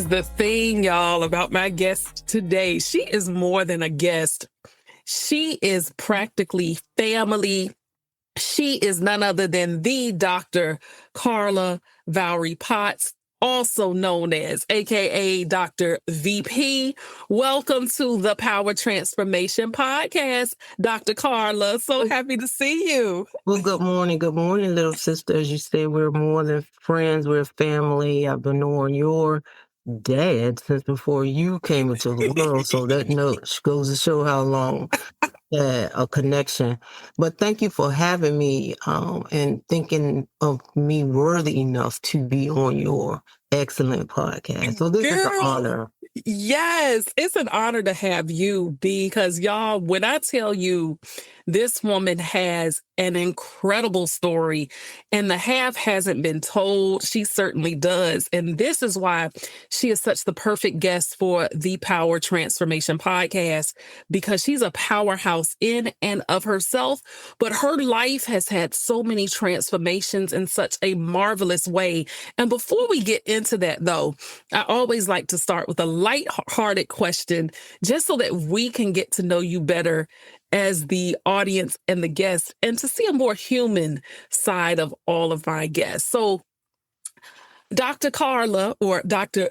is the thing, y'all, about my guest today. She is more than a guest. She is practically family. She is none other than the Dr. Karla Valrie-Potts, also known as AKA Dr. VP. Welcome to the Power Transformation Podcast, Dr. Karla. So happy to see you. Well, good morning, little sister. As you say, we're more than friends, we're family. I've been knowing your dad since before you came into the world, so that note goes to show how long a connection. But thank you for having me and thinking of me worthy enough to be on your excellent podcast. So this is an honor. Yes, it's an honor to have you, because y'all, when I tell you this woman has an incredible story and the half hasn't been told, she certainly does. And this is why she is such the perfect guest for the Power Transformation Podcast, because she's a powerhouse in and of herself, but her life has had so many transformations in such a marvelous way. And before we get into that, though, I always like to start with a light-hearted question, just so that we can get to know you better as the audience and the guests, and to see a more human side of all of my guests. So, Dr. Karla, or Dr.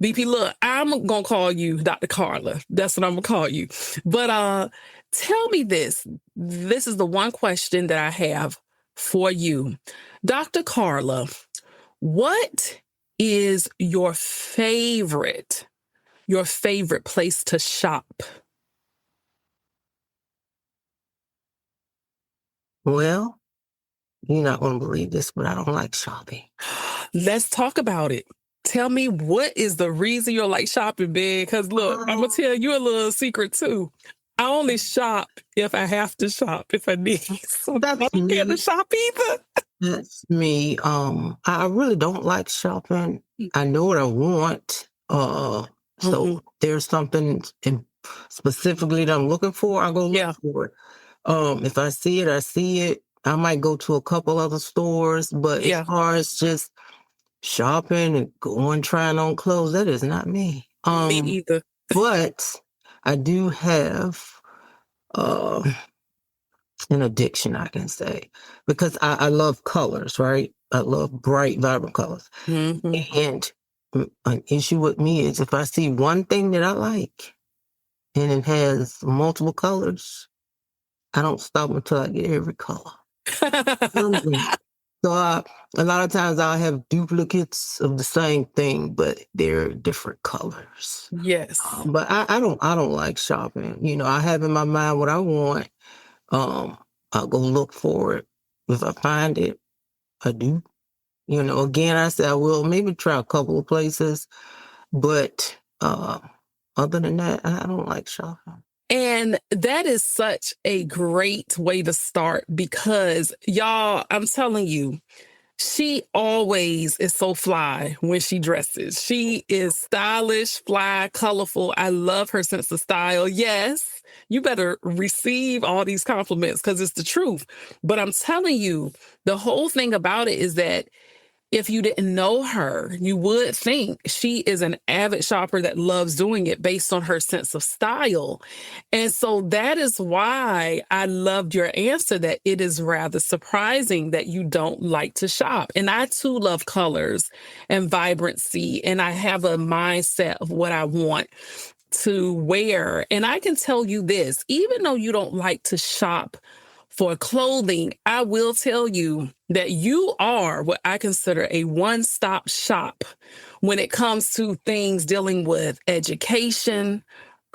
VP, look, I'm going to call you Dr. Karla. That's what I'm going to call you. But tell me this. This is the one question that I have for you. Dr. Karla, what is your favorite place to shop? Well, you're not going to believe this, but I don't like shopping. Let's talk about it. Tell me, what is the reason you like shopping, big? Because look, I'm going to tell you a little secret too. I only shop if I have to shop, if I need. So I don't care to shop either. That's me. I really don't like shopping. I know what I want. So there's something specifically that I'm looking for, I go look for it. If I see it, I see it. I might go to a couple other stores, but as far as just shopping and going trying on clothes, that is not me. Me either. But I do have an addiction, I can say, because I love colors, right? I love bright, vibrant colors. And an issue with me is if I see one thing that I like and it has multiple colors, I don't stop until I get every color. So a lot of times I'll have duplicates of the same thing, but they're different colors. Yes. But I don't like shopping. You know, I have in my mind what I want. I'll go look for it. If I find it, I do. You know, again, I say I will maybe try a couple of places, but other than that, I don't like shopping. And that is such a great way to start, because y'all, I'm telling you, she always is so fly when she dresses. She is stylish, fly, colorful. I love her sense of style. Yes, you better receive all these compliments because it's the truth. But I'm telling you, the whole thing about it is that if you didn't know her, you would think she is an avid shopper that loves doing it based on her sense of style. And so that is why I loved your answer, that it is rather surprising that you don't like to shop. And I too love colors and vibrancy, and I have a mindset of what I want to wear. And I can tell you this, even though you don't like to shop for clothing, I will tell you that you are what I consider a one-stop shop when it comes to things dealing with education,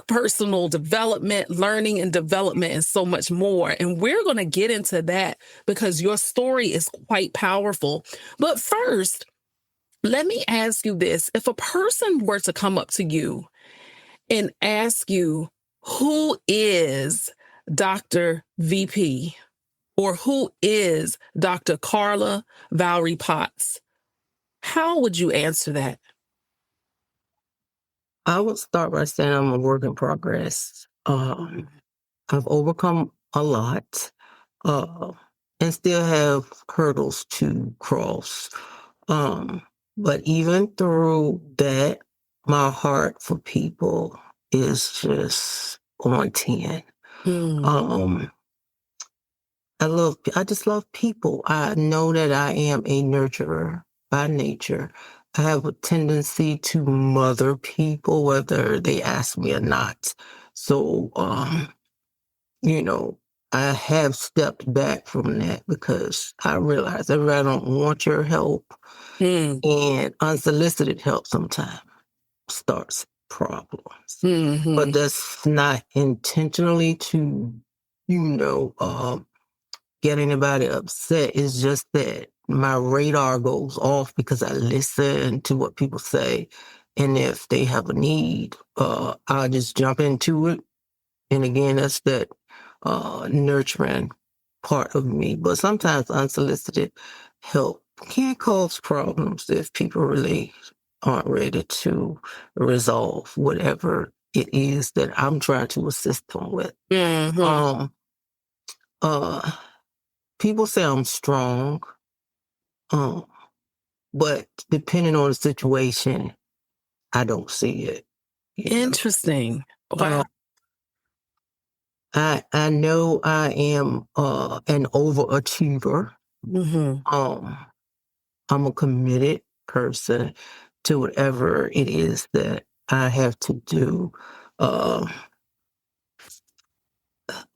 personal development, learning and development, and so much more. And we're going to get into that because your story is quite powerful. But first, let me ask you this. If a person were to come up to you and ask you, who is Dr. VP, or who is Dr. Karla Valrie-Potts, how would you answer that? I would start by saying I'm a work in progress. I've overcome a lot and still have hurdles to cross. But even through that, my heart for people is just on 10. Mm. I just love people. I know that I am a nurturer by nature. I have a tendency to mother people, whether they ask me or not. So, you know, I have stepped back from that because I realize that I don't want your help, Mm. and unsolicited help sometimes starts problems. But Mm-hmm. that's not intentionally to, you know, get anybody upset. It's just that my radar goes off because I listen to what people say. And if they have a need, I'll just jump into it. And again, that's that nurturing part of me. But sometimes unsolicited help can cause problems if people really aren't ready to resolve whatever it is that I'm trying to assist them with. Mm-hmm. Um, uh, People say I'm strong, um, but depending on the situation, I don't see it. You know, Interesting. uh, Wow. I know I am an overachiever. Mm-hmm. Um, I'm a committed person to whatever it is that I have to do. Uh,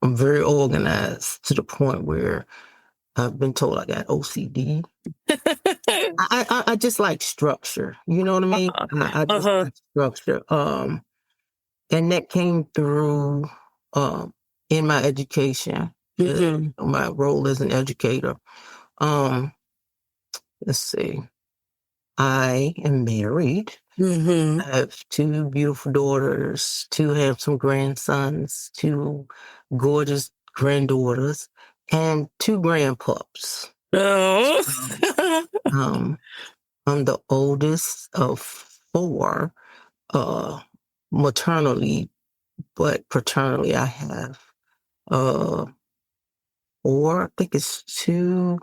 I'm very organized to the point where I've been told I got OCD. I just like structure. You know what I mean? I just Uh-huh. like structure. And that came through in my education, Mm-hmm. my role as an educator. Um, let's see. I am married. Mm-hmm. I have two beautiful daughters, two handsome grandsons, two gorgeous granddaughters, and two grandpups. Um, Oh. um, I'm the oldest of four, uh, maternally, but paternally I have uh four. I think it's two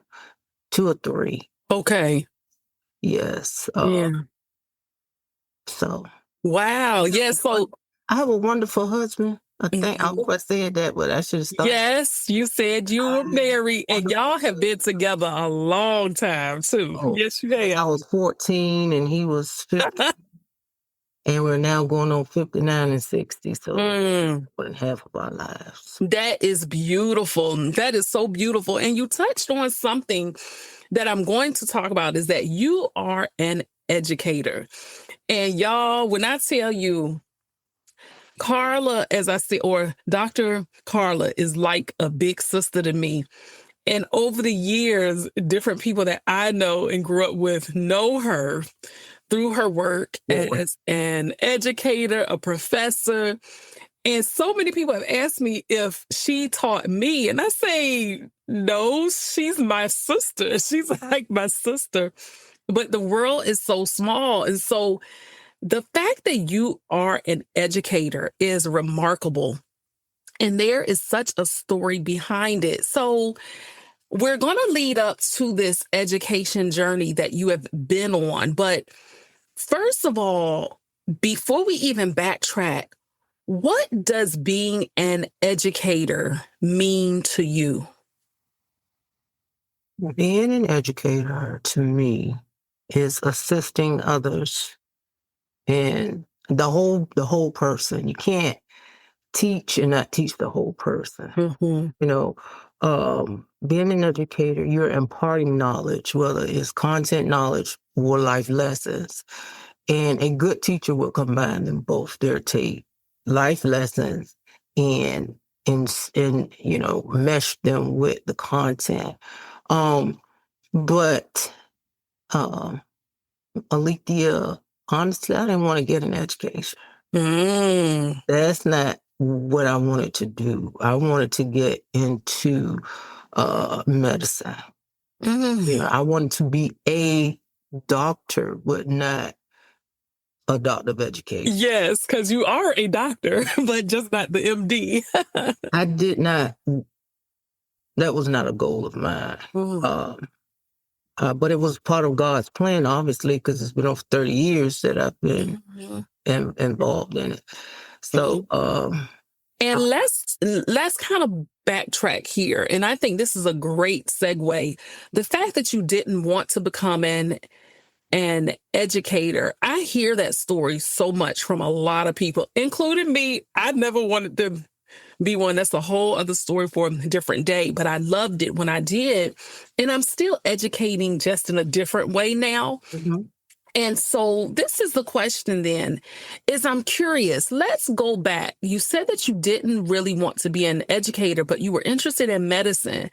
or three. Okay. Yes. Yeah. So Wow. Yeah. So, I have a wonderful husband. I mhm. hope I said that, but I should have started. Yes, you said you were married and y'all have been together a long time too. Oh, Yes, you I have. was 14 and he was 50, and we're now going on 59 and 60. So Mm, more than half of our lives. that is beautiful. That is so beautiful. And you touched on something that I'm going to talk about is that you are an educator. And y'all, when I tell you, Karla, as I say, or Dr. Karla is like a big sister to me. And over the years, different people that I know and grew up with know her through her work Boy. as an educator, a professor. And so many people have asked me if she taught me. And I say, no, she's my sister. She's like my sister. But the world is so small. And so the fact that you are an educator is remarkable. And there is such a story behind it. So we're going to lead up to this education journey that you have been on. But first of all, before we even backtrack, what does being an educator mean to you? Being an educator to me is assisting others and the whole person. You can't teach and not teach the whole person. Mm-hmm. You know, being an educator, you're imparting knowledge, whether it's content knowledge or life lessons. And a good teacher will combine them both. They'll take life lessons and and mesh them with the content. Um, but Alethea, honestly, I didn't want to get an education. Mm. That's not what I wanted to do. I wanted to get into medicine. Mm. I wanted to be a doctor, but not a doctor of education. Yes, because you are a doctor, but just not the MD. I did not, that was not a goal of mine. Mm. Um, But it was part of God's plan, obviously, because it's been over 30 years that I've been involved in it. So, and let's kind of backtrack here. And I think this is a great segue. The fact that you didn't want to become an educator, I hear that story so much from a lot of people, including me. I never wanted to be one. That's a whole other story for a different day, but I loved it when I did. And I'm still educating just in a different way now. And so this is the question then, is I'm curious, let's go back. You said that you didn't really want to be an educator, but you were interested in medicine.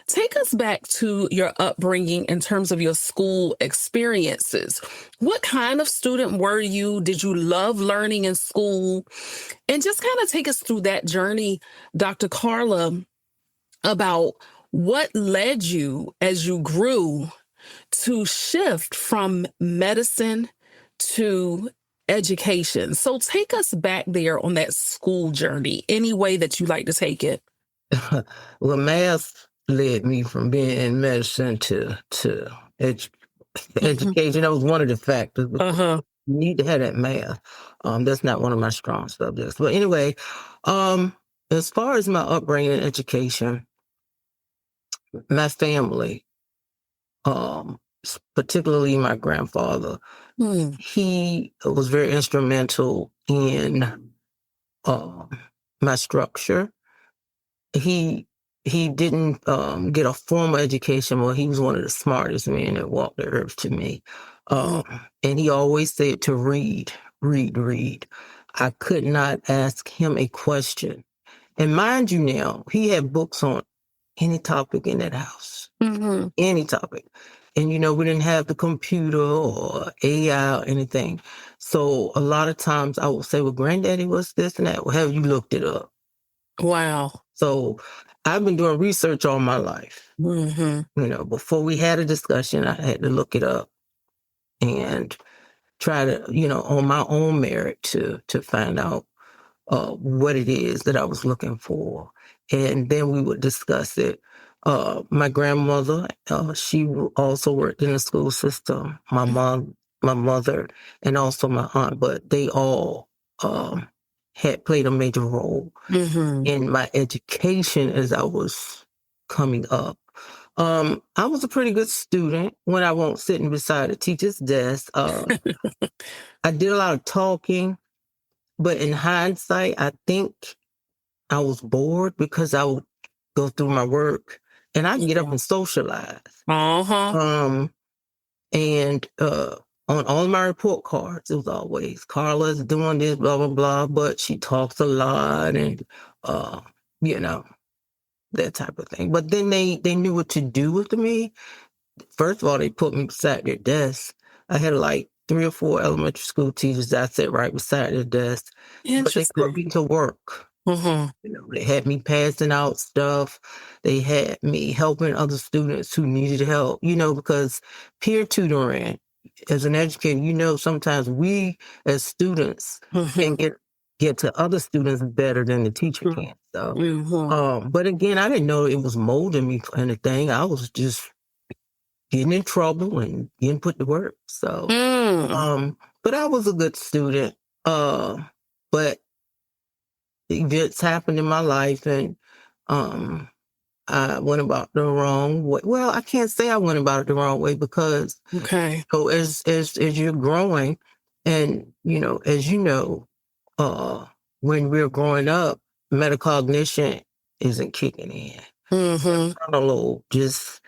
Take us back to your upbringing in terms of your school experiences. What kind of student were you? Did you love learning in school? And just kind of take us through that journey, Dr. Karla, about what led you as you grew to shift from medicine to education. So take us back there on that school journey, any way that you like to take it. Well, math led me from being in medicine to education. That was one of the factors. You need to have that math. That's not one of my strong subjects. But anyway, as far as my upbringing in education, my family, particularly my grandfather, he was very instrumental in my structure. He didn't get a formal education, but he was one of the smartest men that walked the earth to me. And he always said to read, read, read. I could not ask him a question. And mind you now, he had books on any topic in that house, any topic. And, we didn't have the computer or AI or anything. So a lot of times I would say, well, Granddaddy, what's this and that? Well, have you looked it up? Wow. So I've been doing research all my life. Before we had a discussion, I had to look it up and try to, on my own merit to find out what it is that I was looking for. And then we would discuss it. My grandmother, she also worked in the school system. My mom, my mother, and also my aunt, but they all had played a major role in my education as I was coming up. I was a pretty good student when I wasn't sitting beside a teacher's desk. I did a lot of talking, but in hindsight, I think I was bored because I would go through my work and I'd get up and socialize. And on all my report cards, it was always, Karla's doing this, blah, blah, blah, but she talks a lot and, that type of thing. But then they knew what to do with me. First of all, they put me beside their desk. I had like 3 or 4 elementary school teachers that I sat right beside their desk. But they put me to work. They had me passing out stuff. They had me helping other students who needed help, because peer tutoring, as an educator, sometimes we as students can get to other students better than the teacher can. So, but again, I didn't know it was molding me for anything. I was just getting in trouble and getting put to work. So, but I was a good student. But events happened in my life and I went about the wrong way. Well, I can't say I went about it the wrong way because so as you're growing and as when we're growing up, metacognition isn't kicking in. The frontal lobe just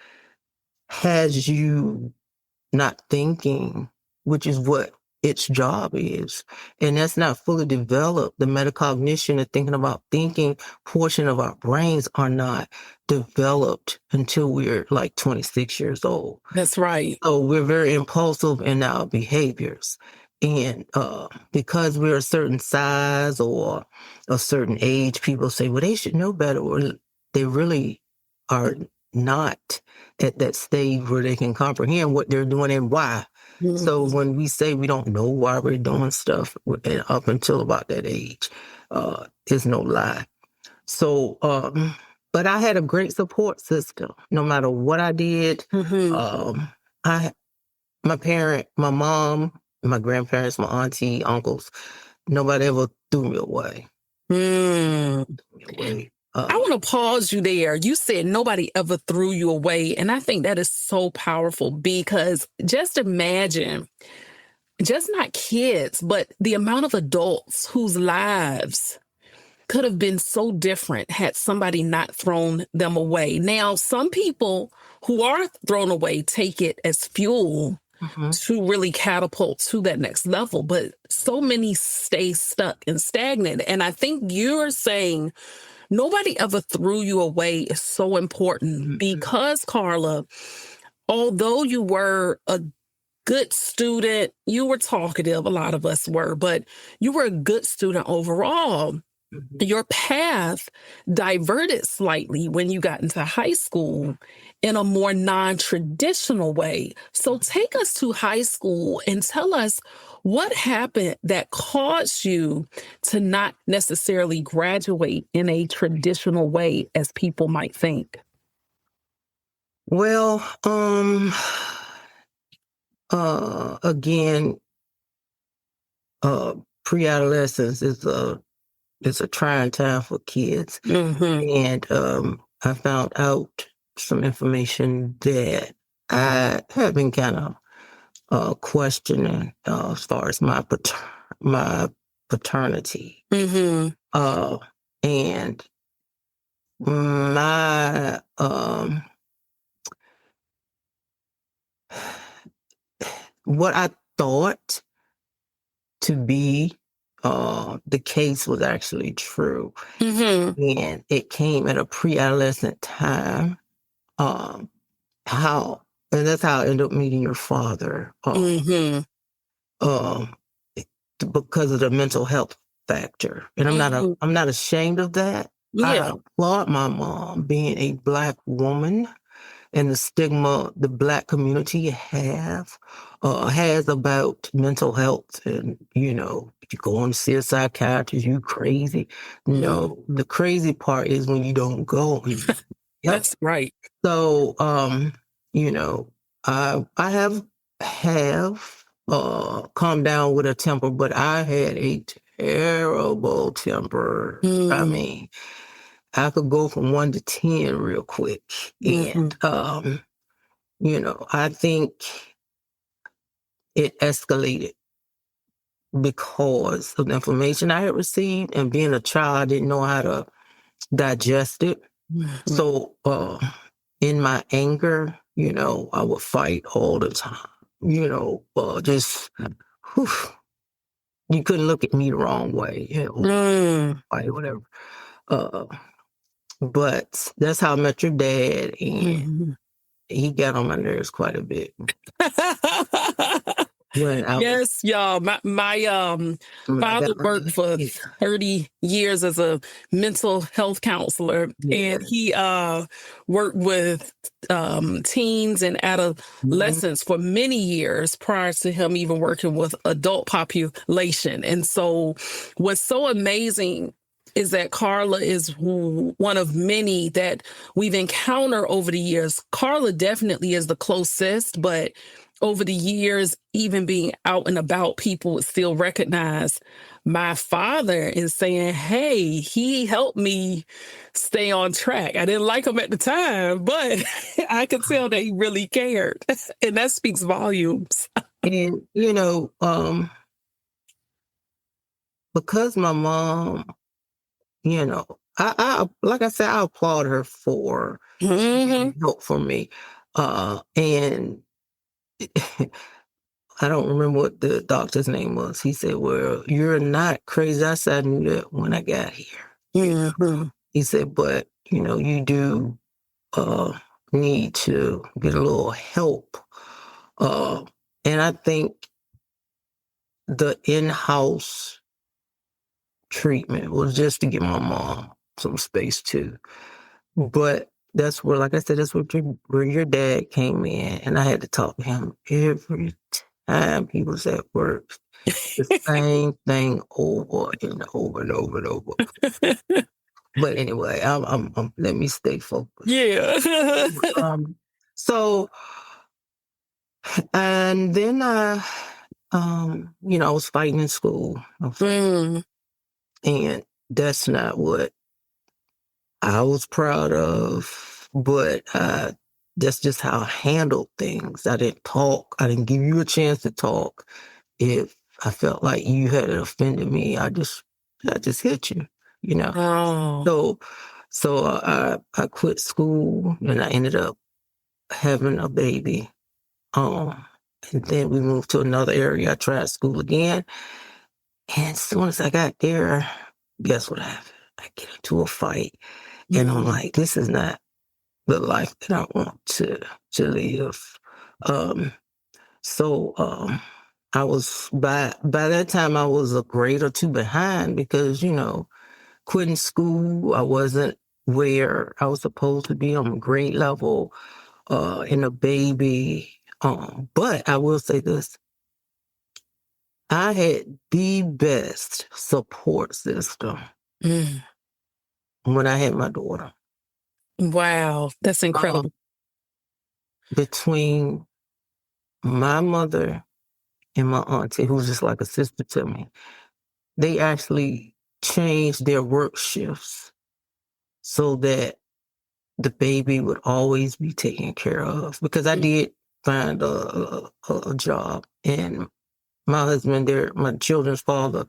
has you not thinking, which is what its job is. And that's not fully developed. The metacognition and thinking about thinking portion of our brains are not developed until we're like 26 years old. That's right. So we're very impulsive in our behaviors. And because we're a certain size or a certain age, people say, well, they should know better. Or they really are not at that stage where they can comprehend what they're doing and why. So when we say we don't know why we're doing stuff up until about that age, it's no lie. So, but I had a great support system. No matter what I did, my mom, my grandparents, my auntie, uncles, nobody ever threw me away. Mm. I want to pause you there. You said nobody ever threw you away. And I think that is so powerful because just imagine, just not kids, but the amount of adults whose lives could have been so different had somebody not thrown them away. Now, some people who are thrown away take it as fuel to really catapult to that next level, but so many stay stuck and stagnant. And I think you're saying nobody ever threw you away is so important because, Karla, although you were a good student, you were talkative, a lot of us were, but you were a good student overall. Your path diverted slightly when you got into high school in a more non-traditional way. So take us to high school and tell us what happened that caused you to not necessarily graduate in a traditional way as people might think. Well, again, pre-adolescence is a trying time for kids. And I found out some information that I have been kind of questioning as far as my paternity. And my what I thought to be the case was actually true. And it came at a pre-adolescent time. And that's how I ended up meeting your father. Because of the mental health factor. And I'm not ashamed of that. I applaud my mom being a Black woman and the stigma the Black community has about mental health. And, you go on to see a psychiatrist, you crazy. No, the crazy part is when you don't go. That's right. So, I have calmed down with a temper, but I had a terrible temper. I mean, I could go from 1 to 10 real quick. And, I think it escalated because of the information I had received, and being a child, I didn't know how to digest it. So, in my anger, I would fight all the time. Just, whew, you couldn't look at me the wrong way, fight, whatever. But that's how I met your dad, and he got on my nerves quite a bit. Yes, y'all. My father worked for 30 years as a mental health counselor, and he worked with teens and adolescents for many years prior to him even working with adult population. And so what's so amazing is that Karla is one of many that we've encountered over the years. Karla definitely is the closest, but over the years, even being out and about, people would still recognize my father and saying, hey, he helped me stay on track. I didn't like him at the time, but I could tell that he really cared. And that speaks volumes. And, because my mom, I like I said, I applaud her for help for me. And I don't remember what the doctor's name was. He said, well, you're not crazy. I said, I knew that when I got here. He said, but, you do need to get a little help. And I think the in-house treatment was just to give my mom some space too. But that's where, like I said, that's where your dad came in, and I had to talk to him every time he was at work. The same thing over and over and over and over. But anyway, I'm let me stay focused. Yeah. So And then I was fighting in school. Mm. And that's not what I was proud of, but that's just how I handled things. I didn't talk. I didn't give you a chance to talk. If I felt like you had offended me, I just hit you, you know. Oh. So I quit school and I ended up having a baby. And then we moved to another area. I tried school again, and as soon as I got there, guess what happened? I get into a fight. And I'm like, this is not the life that I want to live. Um, so I was by that time I was a grade or two behind because, quitting school, I wasn't where I was supposed to be on a grade level, in a baby. But I will say this. I had the best support system Mm. when I had my daughter. Wow, that's incredible. Between my mother and my auntie, who was just like a sister to me, they actually changed their work shifts so that the baby would always be taken care of. Because I did find a job, and my husband, my children's father,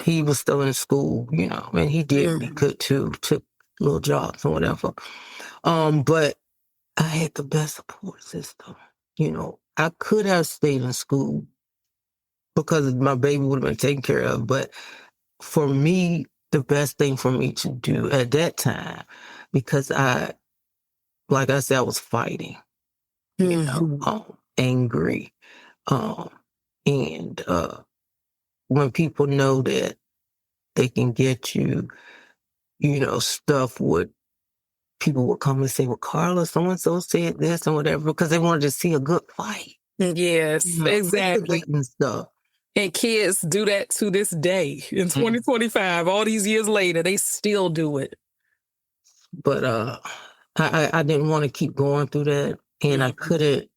he was still in school, and he did what he could too, took little jobs or whatever. But I had the best support system. I could have stayed in school because my baby would have been taken care of. But for me, the best thing for me to do at that time, because like I said, I was fighting, angry. Um, and when people know that they can get you, stuff would, people would come and say, well, Karla, so-and-so said this and whatever, because they wanted to see a good fight. Yes, exactly. And stuff. And kids do that to this day in 2025. All these years later, they still do it. But I didn't want to keep going through that, and I couldn't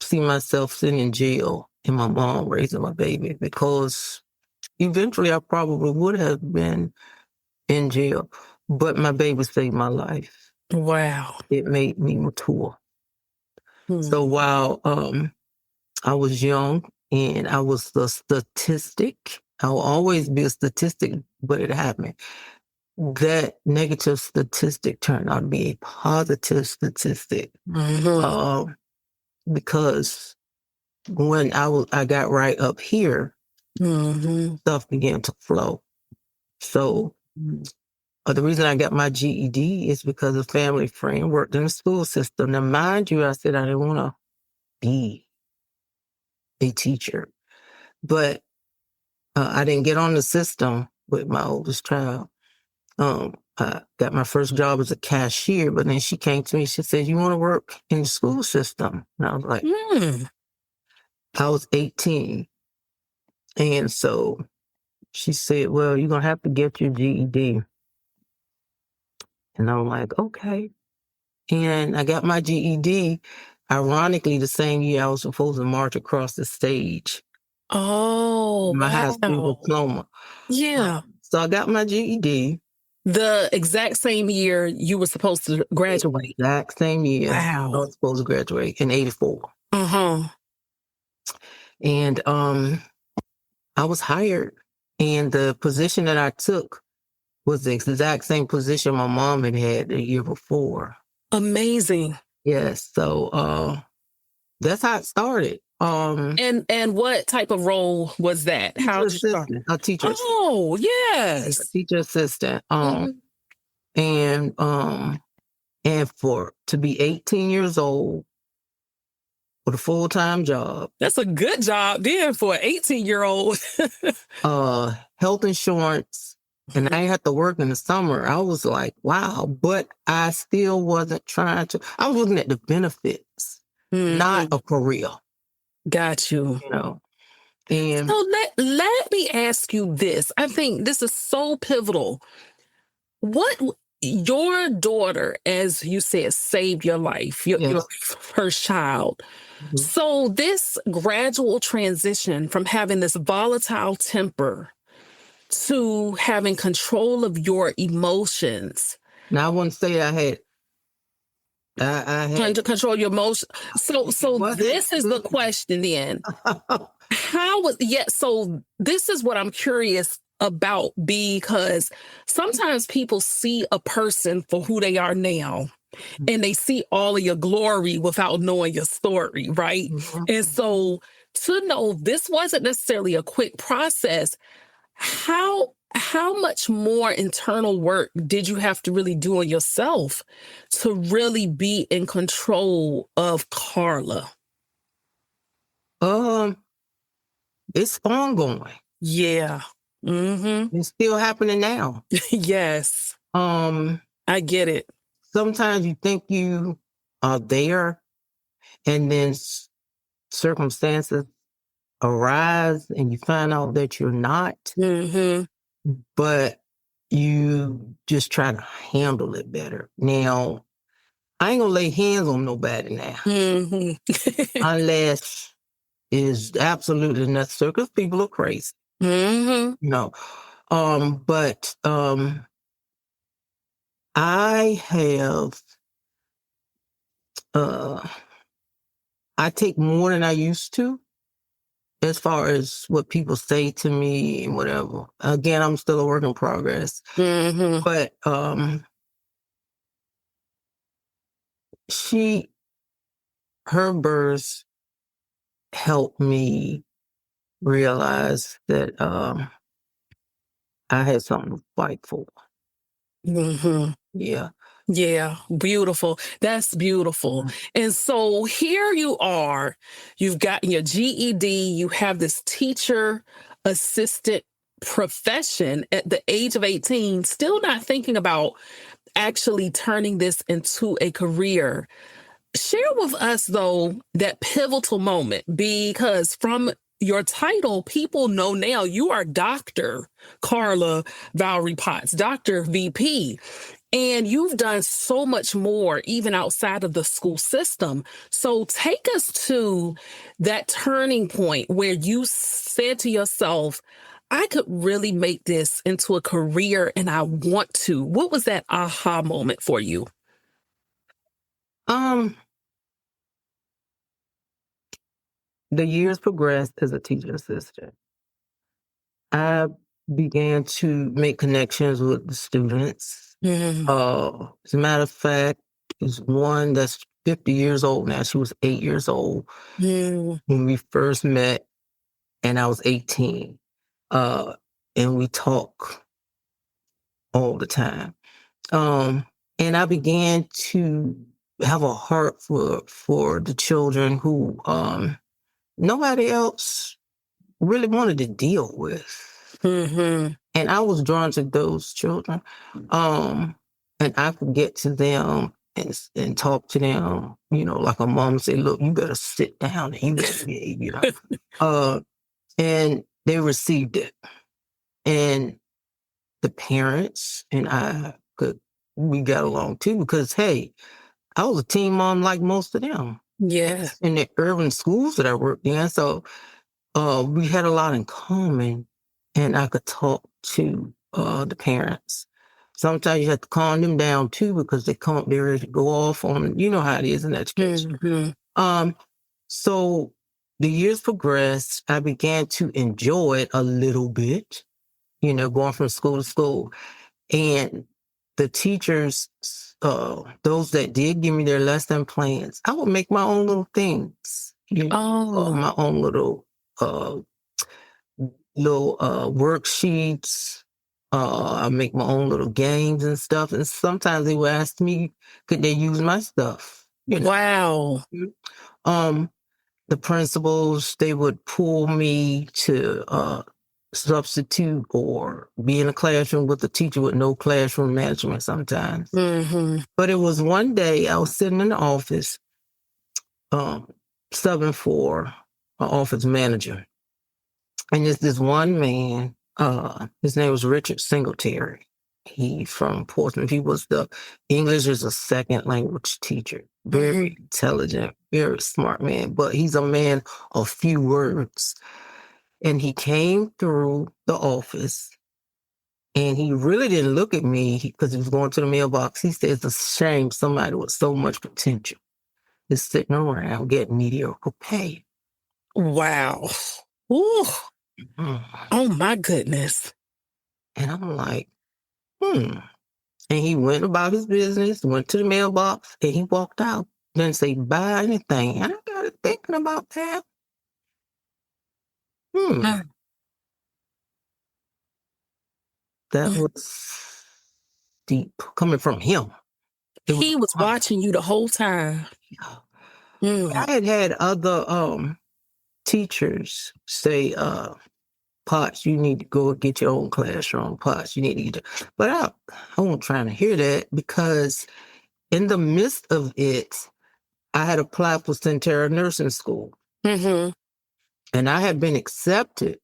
see myself sitting in jail and my mom raising my baby, because eventually I probably would have been in jail. But my baby saved my life. Wow. It made me mature. So while I was young and I was the statistic, I will always be a statistic, but it happened. That negative statistic turned out to be a positive statistic. Because when I got right up here, stuff began to flow. So the reason I got my GED is because a family friend worked in the school system. Now, mind you, I said I didn't want to be a teacher, but I didn't get on the system with my oldest child. I got my first job as a cashier, but then she came to me, she said, you want to work in the school system? And I was like, I was 18. And so she said, well, you're going to have to get your GED. And I'm like, okay. And I got my GED, ironically, the same year I was supposed to march across the stage. Oh, My high school wow. diploma. Yeah. So I got my GED. The exact same year you were supposed to graduate. Exact same year. Wow. I was supposed to graduate in 84. Uh-huh. And I was hired. And the position that I took was the exact same position my mom had had the year before. Amazing. Yes. So that's how it started. And what type of role was that? How did you start? A teacher assistant. Oh, yes. A teacher assistant. And to be 18 years old with a full-time job. That's a good job then for an 18-year-old. Health insurance. And I had to work in the summer. I was like, wow. But I still wasn't trying to. I was looking at the benefits, not a career. Got you. And so let me ask you this. I think this is so pivotal. What your daughter, as you said, saved your life, your Yes. first child. Mhm. So this gradual transition from having this volatile temper to having control of your emotions. Now I wouldn't say I had. I Trying had. to control your emotions. So It wasn't this is the good. question then. How was, yeah, so this is what I'm curious about, because sometimes people see a person for who they are now, and they see all of your glory without knowing your story, right? Mhm. And so to know this wasn't necessarily a quick process, how much more internal work did you have to really do on yourself to really be in control of Karla? It's ongoing. Yeah. Mm-hmm. It's still happening now. Yes. Um, I get it. Sometimes you think you are there, and then circumstances arise, and you find out that you're not. Mm-hmm. But you just try to handle it better. Now, I ain't gonna lay hands on nobody now, Mm-hmm. unless it's absolutely necessary, because people are crazy. Mm-hmm. No, but I have I take more than I used to, as far as what people say to me and whatever. Again, I'm still a work in progress, Mm-hmm. but her birth helped me realize that I had something to fight for. Mm-hmm. Yeah. Yeah, beautiful. That's beautiful. And so here you are, you've gotten your GED, you have this teacher assistant profession at the age of 18, still not thinking about actually turning this into a career. Share with us, though, that pivotal moment, because from your title, people know now you are Dr. Karla Valrie-Potts, Dr. VP. And you've done so much more, even outside of the school system. So take us to that turning point where you said to yourself, I could really make this into a career and I want to. What was that aha moment for you? Um, the years progressed as a teaching assistant. I began to make connections with the students. Mm, As a matter of fact, there's one that's 50 years old now. She was 8 years old mm, when we first met, and I was 18. Uh, and we talk all the time. And I began to have a heart for the children who nobody else really wanted to deal with. mm-hmm. And I was drawn to those children. And I could get to them and talk to them, like a mom say, look, you better sit down and you better behave. And they received it. And the parents and we got along too, because hey, I was a teen mom like most of them Yeah. in the urban schools that I worked in. So we had a lot in common, and I could talk to the parents. Sometimes you have to calm them down too, because they're ready to go off on, how it is in education. Mm-hmm. So the years progressed. I began to enjoy it a little bit, going from school to school. And the teachers, those that did give me their lesson plans, I would make my own little things, Oh, my own uh, little worksheets. I make my own little games and stuff. And sometimes they would ask me, could they use my stuff? wow. Um, the principals, they would pull me to substitute or be in a classroom with a teacher with no classroom management sometimes. Mm-hmm. But it was one day I was sitting in the office, subbing for an office manager. And there's this one man, his name was Richard Singletary. He's from Portsmouth. He was the English as a second language teacher. Very intelligent, very smart man, but he's a man of few words. And he came through the office and he really didn't look at me because he was going to the mailbox. He said, it's a shame somebody with so much potential is sitting around getting mediocre pay. Wow. Ooh. Mm. Oh, my goodness. And I'm like, And he went about his business, went to the mailbox, and he walked out. Didn't say buy anything. And I got to thinking about that. Mm. That was deep coming from him. He was watching you the whole time. I had other teachers say, Potts, you need to go get your own classroom. Potts, you need to get But I wasn't trying to hear that because in the midst of it, I had applied for Centera Nursing School. Mm-hmm. And I had been accepted,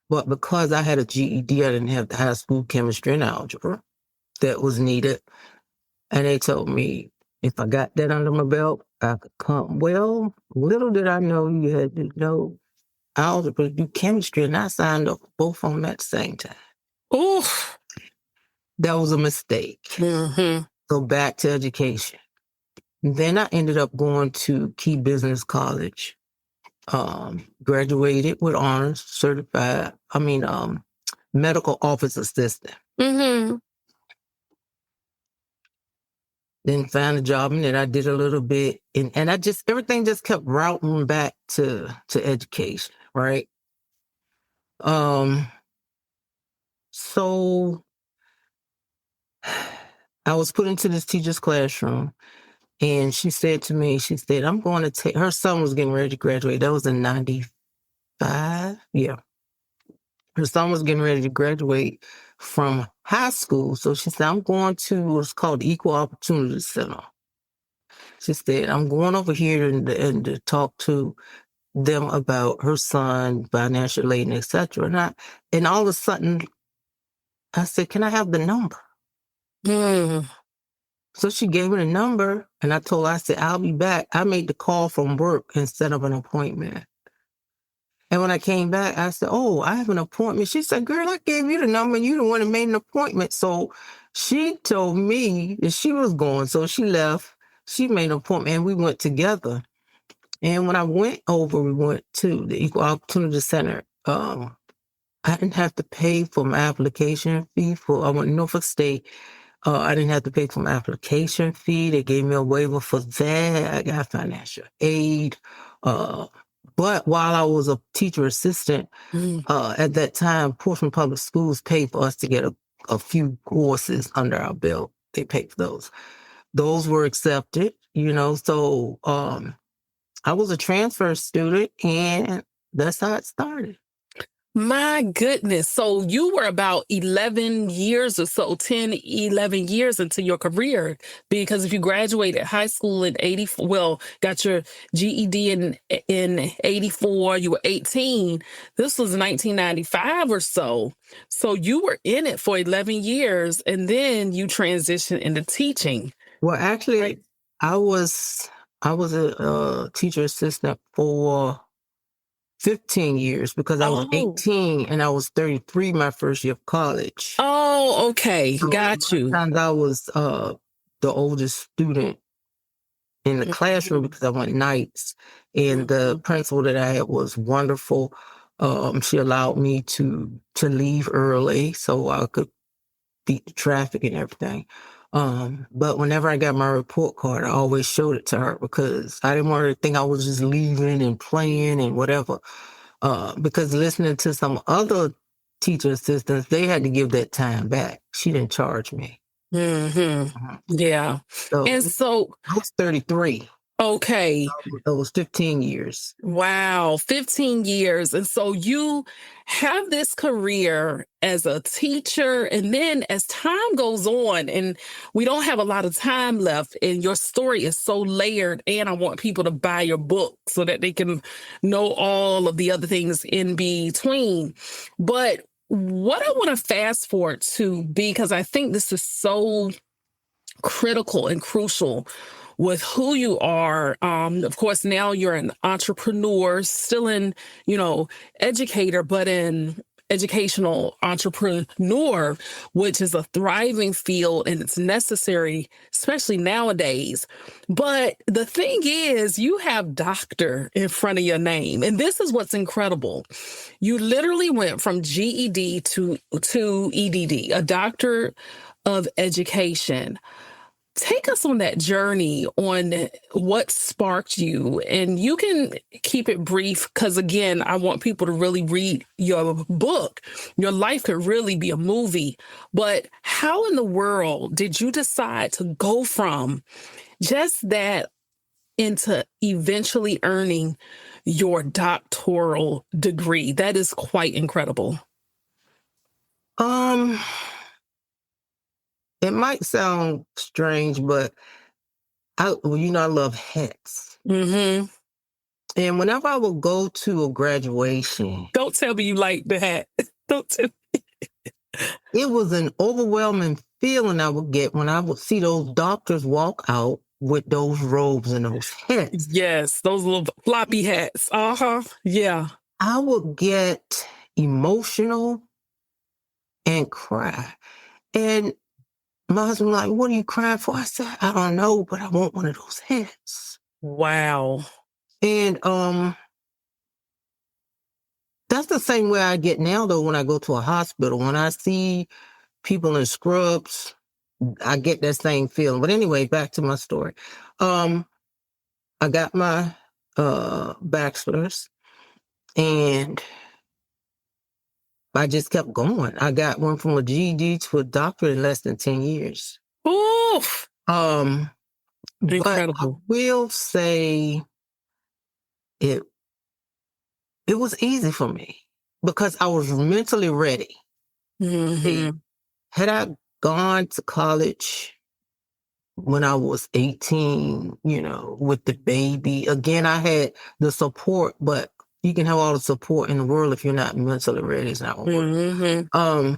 but because I had a GED, I didn't have the high school chemistry and algebra that was needed. And they told me if I got that under my belt, I could come. Well, little did I know you had to know algebra to do chemistry, and I signed up both on at the same time. Oof. That was a mistake. Mm-hmm. Go back to education. Then I ended up going to Key Business College. Graduated with honors, certified, medical office assistant. Mm-hmm. Then found a job and then I did a little bit and everything just kept routing back to education, right? So I was put into this teacher's classroom and she said, I'm going to take, her son was getting ready to graduate. That was in 95. Yeah. Her son was getting ready to graduate from high school. So she said, I'm going to what's called the Equal Opportunity Center. She said, I'm going over here and to talk to them about her son, financial aid, and et cetera. And all of a sudden, I said, can I have the number? So she gave me the number, and I told her, I said, I'll be back. I made the call from work instead of an appointment. And when I came back, I said, oh, I have an appointment. She said, girl, I gave you the number, and you the one that made an appointment. So she told me that she was going. So she left. She made an appointment, and we went together. And when I went over, we went to the Equal Opportunity Center. I didn't have to pay for my application fee I went to Norfolk State. I didn't have to pay for my application fee. They gave me a waiver for that. I got financial aid. But while I was a teacher assistant, at that time, Portsmouth Public Schools paid for us to get a few courses under our belt. They paid for those. Those were accepted, so I was a transfer student, and that's how it started. My goodness. So you were about 11 years or so, 10, 11 years into your career, because if you graduated high school in 84, got your GED in 84, you were 18. This was 1995 or so. So you were in it for 11 years and then you transitioned into teaching. Well, actually, right. I was a teacher assistant for 15 years because I was 18 and I was 33 my first year of college. Oh, okay. So got you. Sometimes I was the oldest student in the classroom because I went nights. And the principal that I had was wonderful. She allowed me to leave early so I could beat the traffic and everything. But whenever I got my report card, I always showed it to her because I didn't want her to think I was just leaving and playing and whatever. Because listening to some other teacher assistants, they had to give that time back. She didn't charge me. Yeah. And so I was 33. Okay. It was 15 years. Wow, 15 years. And so you have this career as a teacher, and then as time goes on, and we don't have a lot of time left, and your story is so layered, and I want people to buy your book so that they can know all of the other things in between. But what I want to fast forward to, because I think this is so critical and crucial with who you are. Of course, now you're an entrepreneur, still in, educator, but in educational entrepreneur, which is a thriving field and it's necessary, especially nowadays. But the thing is, you have doctor in front of your name. And this is what's incredible. You literally went from GED to EDD, a doctor of education. Take us on that journey on what sparked you. And you can keep it brief because, again, I want people to really read your book. Your life could really be a movie. But how in the world did you decide to go from just that into eventually earning your doctoral degree? That is quite incredible. It might sound strange, but I love hats. Mm-hmm. And whenever I would go to a graduation, Don't tell me you like the hat. Don't tell me. It was an overwhelming feeling I would get when I would see those doctors walk out with those robes and those hats. Yes, those little floppy hats. Yeah. I would get emotional and cry. And my husband was like, "What are you crying for?" I said, "I don't know, but I want one of those hats." Wow. And that's the same way I get now, though, when I go to a hospital. When I see people in scrubs, I get that same feeling. But anyway, back to my story. I got my bachelor's, and I just kept going. I went from a GED to a doctorate in less than 10 years. Oof. But I Incredible. will say it was easy for me because I was mentally ready. Mm-hmm. Had I gone to college when I was 18, with the baby, again, I had the support, but you can have all the support in the world if you're not mentally ready. It's not gonna work. Mm-hmm.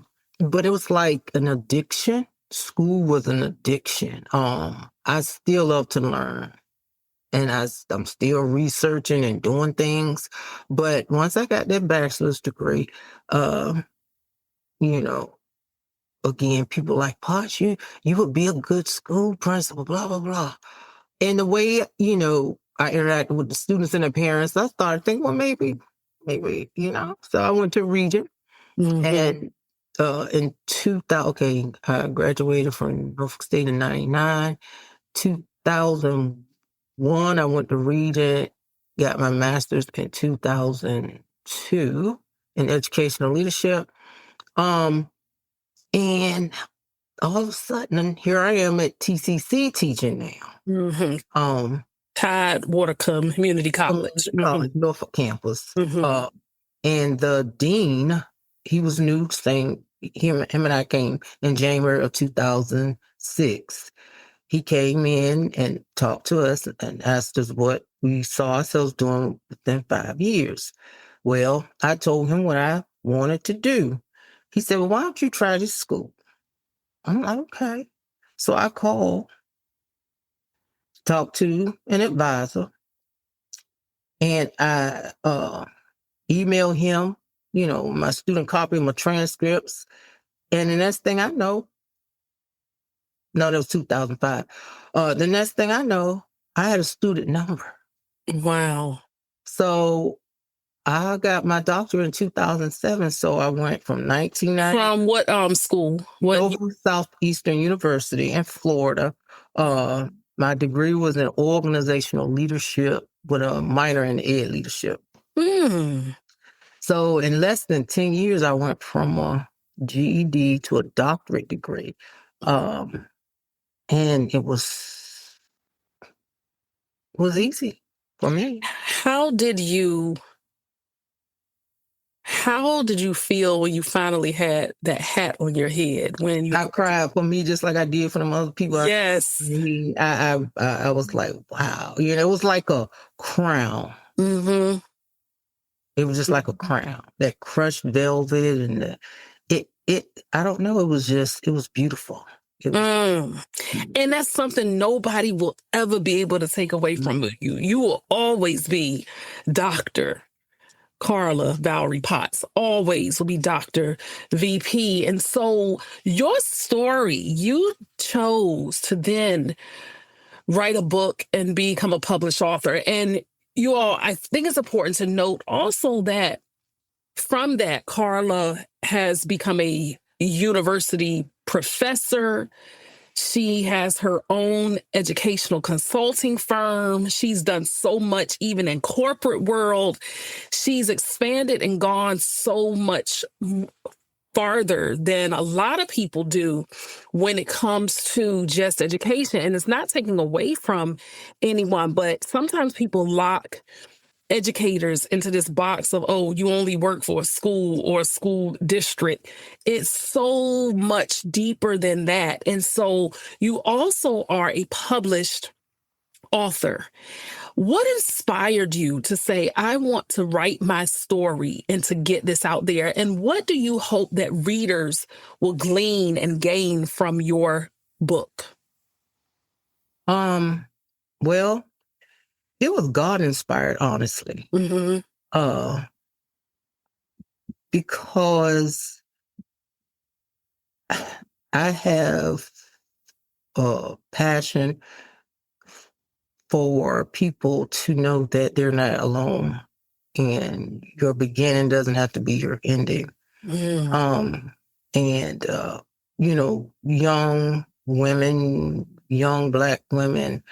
But it was like an addiction. School was an addiction. I still love to learn, and I'm still researching and doing things. But once I got that bachelor's degree, you know, again, people like, "Potts, you would be a good school principal, blah, blah, blah." And the way, I interacted with the students and their parents, I started thinking, well, maybe, So I went to Regent, Mm-hmm. and in 2000, okay, I graduated from Norfolk State in 99. 2001, I went to Regent, got my master's in 2002 in educational leadership. And all of a sudden, here I am at TCC teaching now. Mm-hmm. Tidewater Community College. Norfolk campus. Mm-hmm. And the dean, he was new, saying him and I came in January of 2006. He came in and talked to us and asked us what we saw ourselves doing within 5 years. Well, I told him what I wanted to do. He said, "Well, why don't you try this school?" I'm like, "Okay." So I called, talked to an advisor, and I emailed him, my student copy, my transcripts. And the next thing I know, no, that was 2005. The next thing I know, I had a student number. Wow. So I got my doctorate in 2007. So I went from 1990 From what school? What? over Southeastern University in Florida. My degree was in organizational leadership with a minor in ed leadership. Mm. So in less than 10 years, I went from a GED to a doctorate degree. And it was easy for me. How did you feel when you finally had that hat on your head? When you I cried for me just like I did for them other people. Yes. I was like, wow. It was like a crown. Mm-hmm. It was just like a crown, that crushed velvet, and I don't know. It was beautiful. It was And that's something nobody will ever be able to take away from you. You will always be Dr. Karla Valrie-Potts, always will be Dr. VP. And so your story, you chose to then write a book and become a published author. And you all, I think it's important to note also that from that, Karla has become a university professor. She has her own educational consulting firm. She's done so much, even in corporate world. She's expanded and gone so much farther than a lot of people do when it comes to just education. And it's not taking away from anyone, but sometimes people lock educators into this box of, oh, you only work for a school or a school district. It's so much deeper than that. And so you also are a published author. What inspired you to say, I want to write my story and to get this out there? And what do you hope that readers will glean and gain from your book? Well, it was God inspired, honestly. Mm-hmm. Because I have a passion for people to know that they're not alone, and your beginning doesn't have to be your ending. And young women, young Black women,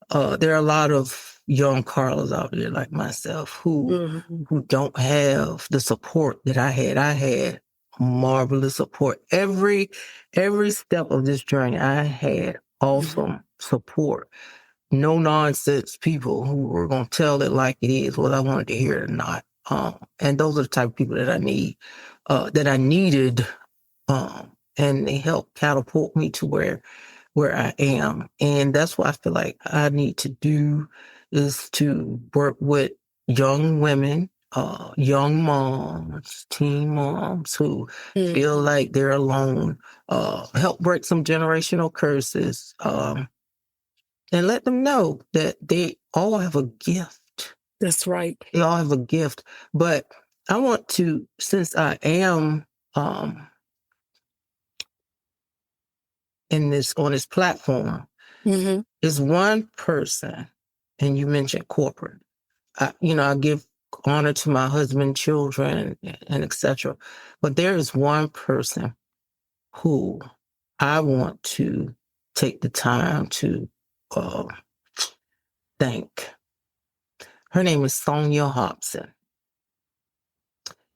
there are a lot of young Karlas out there like myself who don't have the support that I had. I had marvelous support. Every step of this journey, I had awesome support. No nonsense people who were going to tell it like it is, whether I wanted to hear it or not. And those are the type of people that I needed. And they helped catapult me to where I am. And that's what I feel like I need to do, is to work with young women, young moms, teen moms who feel like they're alone, help break some generational curses, and let them know that they all have a gift. That's right. They all have a gift. But I want to, since I am on this platform, is one person, and you mentioned corporate. I give honor to my husband, children, and etc. But there is one person who I want to take the time to thank. Her name is Sonia Hobson.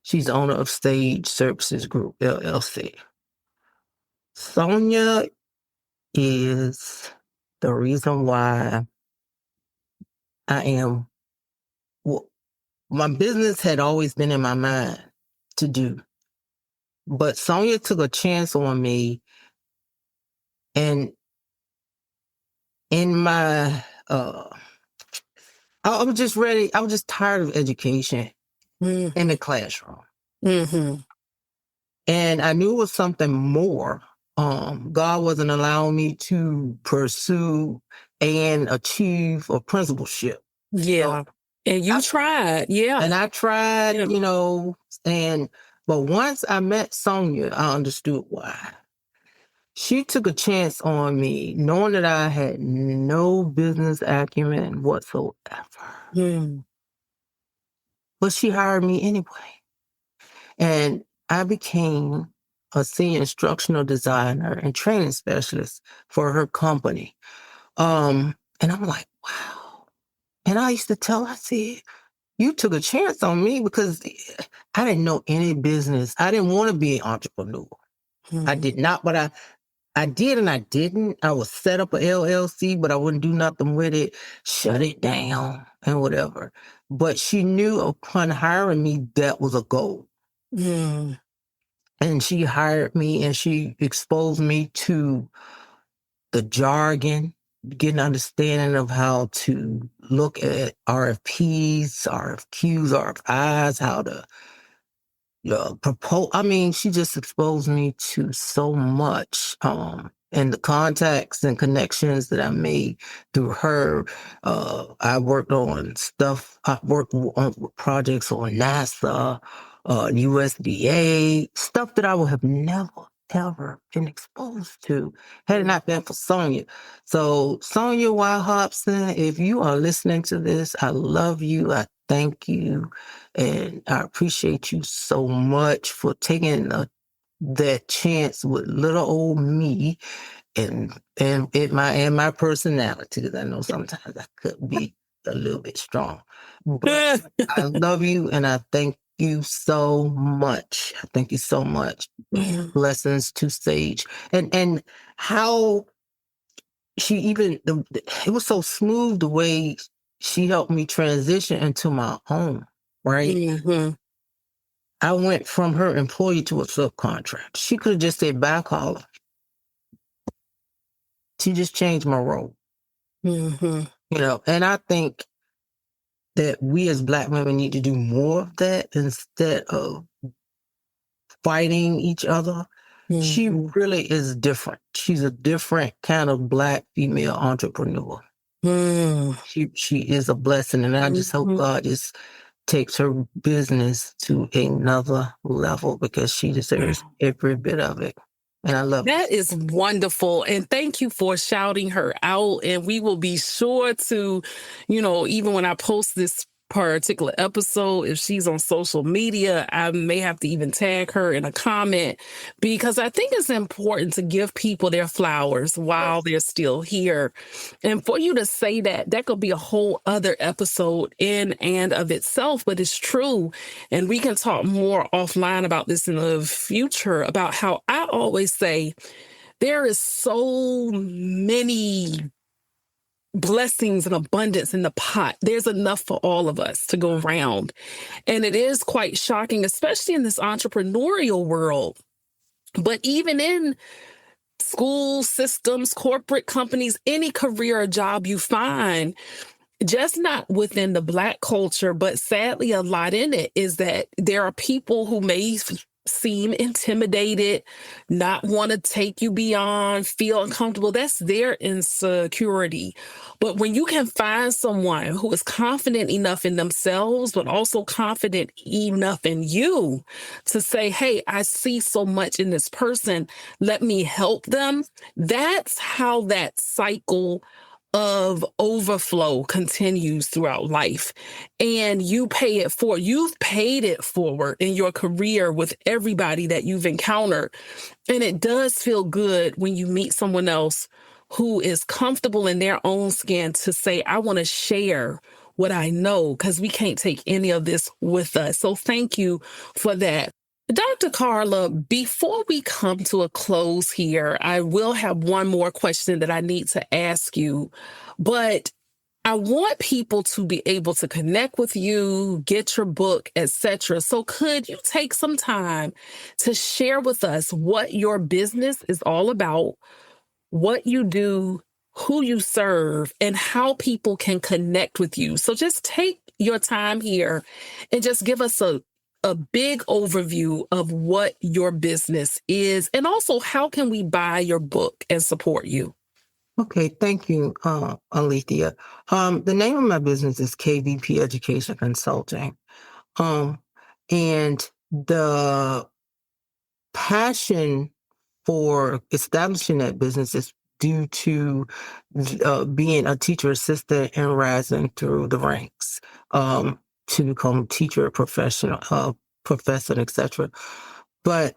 She's the owner of Stage Services Group, LLC. Sonia is the reason why I am. Well, my business had always been in my mind to do, but Sonia took a chance on me, and in my, I was just ready. I was just tired of education in the classroom. And I knew it was something more. God wasn't allowing me to pursue and achieve a principalship. Yeah. So, and you tried. Yeah. And I tried, but once I met Sonia, I understood why. She took a chance on me, knowing that I had no business acumen whatsoever. But she hired me anyway. And I became a senior instructional designer and training specialist for her company. And I'm like, wow. And I used to tell her, I said, you took a chance on me because I didn't know any business. I didn't want to be an entrepreneur. I did not, but I did and I didn't. I would set up a LLC, but I wouldn't do nothing with it, shut it down and whatever. But she knew upon hiring me, that was a goal. And she hired me and she exposed me to the jargon, get an understanding of how to look at RFPs, RFQs, RFIs, how to propose. I mean, she just exposed me to so much. And the contacts and connections that I made through her. I worked on stuff. I worked on projects on NASA, USDA, stuff that I would have never, ever been exposed to had it not been for Sonia. So, Sonia Y. Hobson, if you are listening to this, I love you. I thank you. And I appreciate you so much for taking that chance with little old me and my personality. Because I know sometimes I could be a little bit strong, but I love you and I thank you so much. I thank you so much. Blessings to Sage and how she even it was so smooth the way she helped me transition into my own. Right. Mm-hmm. I went from her employee to a subcontract. She could have just said back hauler. She just changed my role. Mm-hmm. And I think that we as Black women need to do more of that instead of fighting each other. Mm-hmm. She really is different. She's a different kind of Black female entrepreneur. She is a blessing, and I just hope God just takes her business to another level because she deserves every bit of it. And I love that. Is wonderful. And thank you for shouting her out. And we will be sure to, even when I post this particular episode, if she's on social media, I may have to even tag her in a comment because I think it's important to give people their flowers while they're still here. And for you to say that could be a whole other episode in and of itself, but it's true. And we can talk more offline about this in the future about how I always say there is so many blessings and abundance in the pot. There's enough for all of us to go around. And it is quite shocking, especially in this entrepreneurial world. But even in school systems, corporate companies, any career or job you find, just not within the Black culture, but sadly a lot in it, is that there are people who may seem intimidated, not want to take you beyond, feel uncomfortable. That's their insecurity. But when you can find someone who is confident enough in themselves, but also confident enough in you to say, hey, I see so much in this person, let me help them. That's how that cycle of overflow continues throughout life. And you've paid it forward in your career with everybody that you've encountered. And it does feel good when you meet someone else who is comfortable in their own skin to say, I want to share what I know, because we can't take any of this with us. So thank you for that. Dr. Karla, before we come to a close here, I will have one more question that I need to ask you, but I want people to be able to connect with you, get your book, etc. So could you take some time to share with us what your business is all about, what you do, who you serve, and how people can connect with you? So just take your time here and just give us a big overview of what your business is, and also how can we buy your book and support you? Okay, thank you, Alethea. The name of my business is KVP Education Consulting. And the passion for establishing that business is due to being a teacher assistant and rising through the ranks to become teacher, professional, professor, etc. But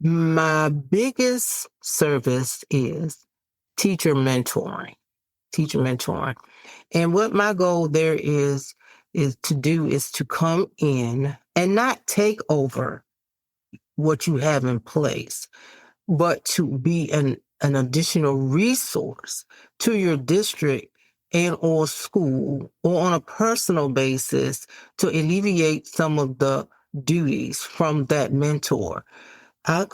my biggest service is teacher mentoring. And what my goal there is to come in and not take over what you have in place, but to be an additional resource to your district and or school, or on a personal basis to alleviate some of the duties from that mentor. I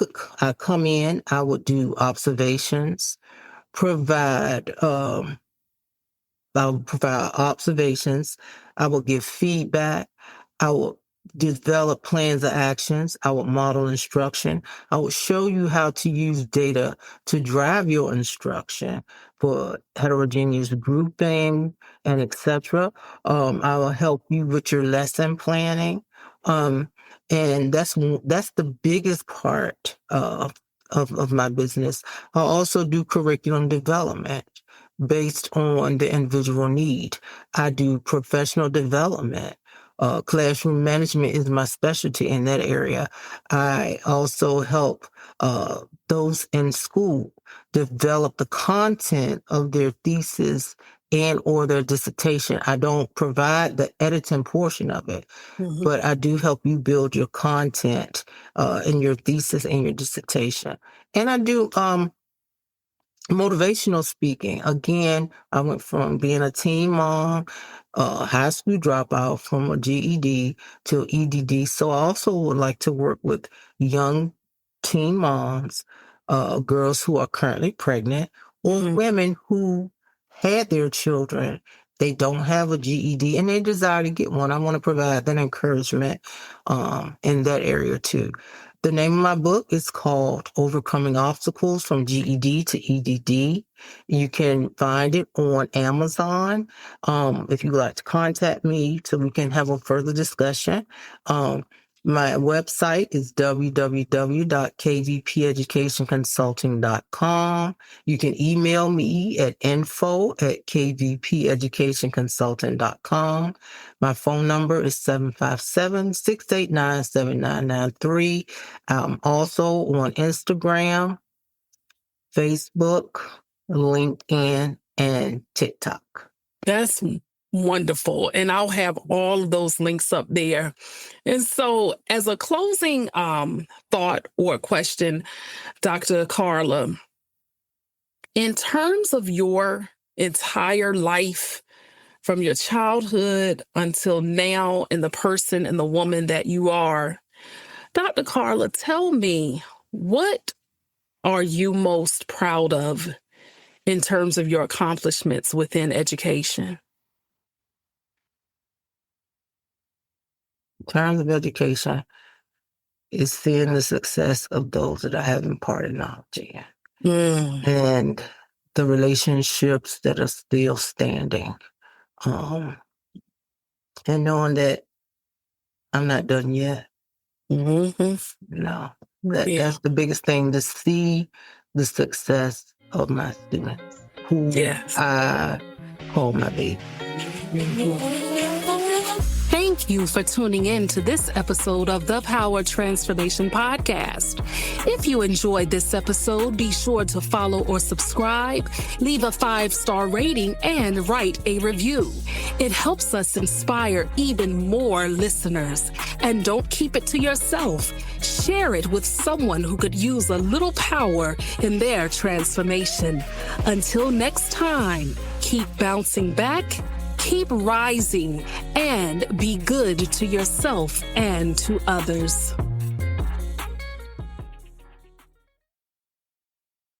come in, I would do observations, provide I will provide observations. I will give feedback. I will develop plans of actions. I will model instruction. I will show you how to use data to drive your instruction for heterogeneous grouping and etc. I will help you with your lesson planning. And that's the biggest part of my business. I also do curriculum development based on the individual need. I do professional development. Classroom management is my specialty in that area. I also help those in school develop the content of their thesis and or their dissertation. I don't provide the editing portion of it, but I do help you build your content in your thesis and your dissertation. And I do motivational speaking. Again, I went from being a teen mom, high school dropout from a GED to EDD. So I also would like to work with young teen moms, girls who are currently pregnant, or women who had their children. They don't have a GED and they desire to get one. I want to provide that encouragement in that area too. The name of my book is called Overcoming Obstacles from GED to EDD. You can find it on Amazon. If you'd like to contact me so we can have a further discussion. My website is www.kvpeducationconsulting.com. You can email me at info@kvpeducationconsulting.com. My phone number is 757-689-7993. I'm also on Instagram, Facebook, LinkedIn, and TikTok. That's wonderful. And I'll have all of those links up there. And so as a closing thought or question, Dr. Karla, in terms of your entire life, from your childhood until now, and the person and the woman that you are, Dr. Karla, tell me, what are you most proud of in terms of your accomplishments within education? In terms of education, is seeing the success of those that I have imparted knowledge in. And the relationships that are still standing. And knowing that I'm not done yet. No, that's the biggest thing, to see the success of my students, who I call my baby. Thank you for tuning in to this episode of the Power Transformation Podcast. If you enjoyed this episode, be sure to follow or subscribe, leave a 5-star rating, and write a review. It helps us inspire even more listeners. And don't keep it to yourself. Share it with someone who could use a little power in their transformation. Until next time, keep bouncing back, keep rising, and be good to yourself and to others.